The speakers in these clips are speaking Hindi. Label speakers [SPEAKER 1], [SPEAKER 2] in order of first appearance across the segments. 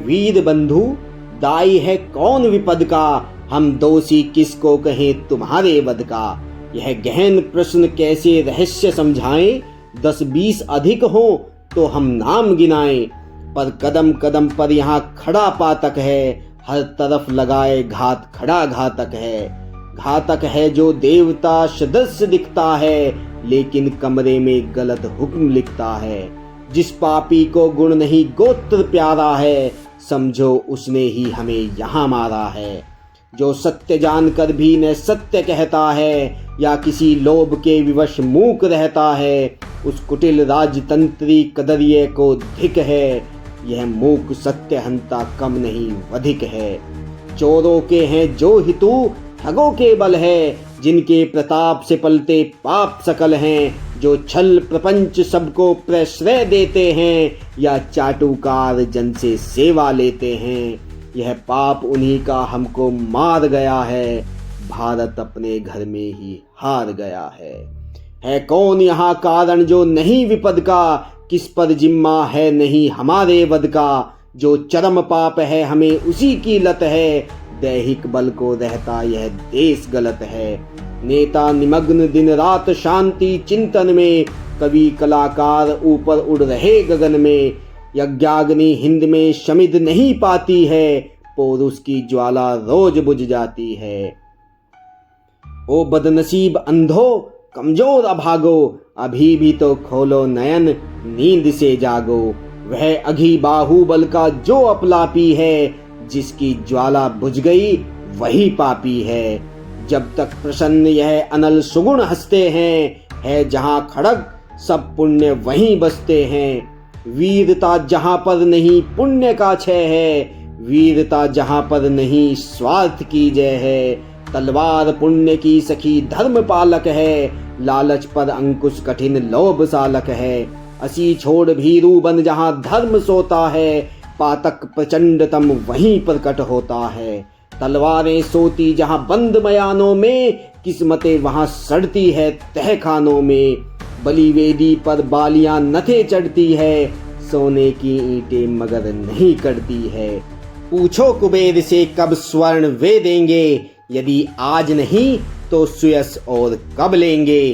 [SPEAKER 1] वीर बंधु, दाई है कौन विपद का, हम दोषी किसको कहें तुम्हारे वध का। यह गहन प्रश्न कैसे रहस्य समझाएं, 10-20 अधिक हो तो हम नाम गिनाएं। पर कदम कदम पर यहाँ खड़ा पातक है, हर तरफ लगाए घात खड़ा घातक है। घातक है जो देवता सदस्य दिखता है, लेकिन कमरे में गलत हुक्म लिखता है। जिस पापी को गुण नहीं गोत्र प्यारा है, समझो उसने ही हमें यहाँ मारा है। जो सत्य जानकर भी न सत्य कहता है, या किसी लोभ के विवश मूक रहता है, उस कुटिल राजतंत्री कदरिये को धिक है। यह मूक सत्य हंता कम नहीं वधिक है। चोरों के हैं जो हितु, ठगों के बल है, जिनके प्रताप से पलते पाप सकल हैं। जो छल प्रपंच सबको प्रश्रय देते हैं, या चाटुकार जन से सेवा लेते हैं। यह पाप उन्हीं का हमको मार गया है, भारत अपने घर में ही हार गया है कौन यहाँ कारण जो नहीं विपद का, किस पर जिम्मा है नहीं हमारे वध का। जो चरम पाप है हमें उसी की लत है, दैहिक बल को रहता यह देश गलत है। नेता निमग्न दिन रात शांति चिंतन में, कवि कलाकार ऊपर उड़ रहे गगन में। यज्ञाग्नि हिंद में शमिद नहीं पाती है, पौरुष की ज्वाला रोज बुझ जाती है। ओ बदनसीब अंधो कमजोर अभागो, अभी भी तो खोलो नयन नींद से जागो। वह अघी बाहुबल का जो अपलापी है, जिसकी ज्वाला बुझ गई वही पापी है। जब तक प्रसन्न यह अनल सुगुण हंसते हैं, है जहां खड़ग सब पुण्य वहीं बसते हैं। वीरता जहां पर नहीं पुण्य का क्षय है, वीरता जहां पर नहीं स्वार्थ की जय है। तलवार पुण्य की सखी धर्म पालक है, लालच पर अंकुश कठिन लोभ सालक है। असी छोड़ भीरू बन जहां धर्म सोता है, पातक प्रचंडतम वहीं प्रकट होता है। तलवारें सोती जहां बंद मयानों में, किस्मतें वहां सड़ती है तहखानों में। बलिवेदी पर बालियां नथे चढ़ती है, सोने की ईंटें मगर नहीं कटती है। पूछो कुबेर से कब स्वर्ण वे देंगे, यदि आज नहीं तो सुयस और कब लेंगे।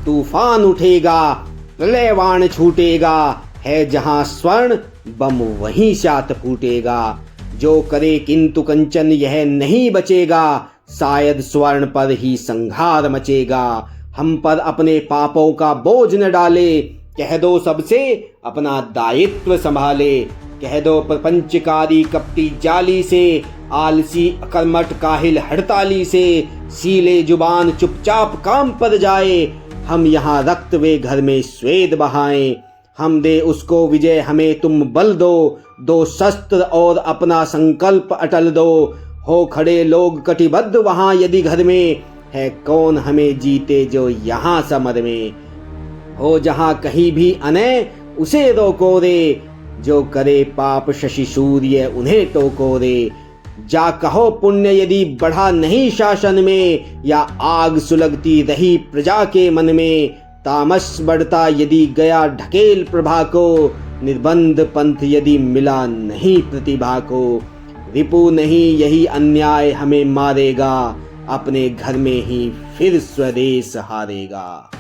[SPEAKER 1] तूफान उठेगा प्रलयवाण छूटेगा, है जहां स्वर्ण बम वहीं शात फूटेगा। जो करे किंतु कंचन यह नहीं बचेगा, शायद स्वर्ण पर ही संहार मचेगा। हम पर अपने पापों का बोझ न डाले, कह दो सबसे अपना दायित्व संभाले। कह दो प्रपंचकारी कपटी जाली से, आलसी अकर्मठ काहिल हड़ताली से। सीले जुबान चुपचाप काम पर जाए, हम यहाँ रक्त वे घर में स्वेद बहाएं। हम दे उसको विजय हमें तुम बल दो, दो शस्त्र और अपना संकल्प अटल दो। हो खड़े लोग कटिबद्ध वहाँ यदि घर में, है कौन हमें जीते जो यहाँ समर में। हो जहाँ कहीं भी अनय उसे रोको रे, जो करे पाप शशि सूर्य उन्हें टोको रे। जा कहो पुण्य यदि बढ़ा नहीं शासन में, या आग सुलगती रही प्रजा के मन में। तामस बढ़ता यदि गया ढकेल प्रभा को, निर्बंध पंथ यदि मिला नहीं प्रतिभा को। रिपु नहीं यही अन्याय हमें मारेगा, अपने घर में ही फिर स्वदेश हारेगा।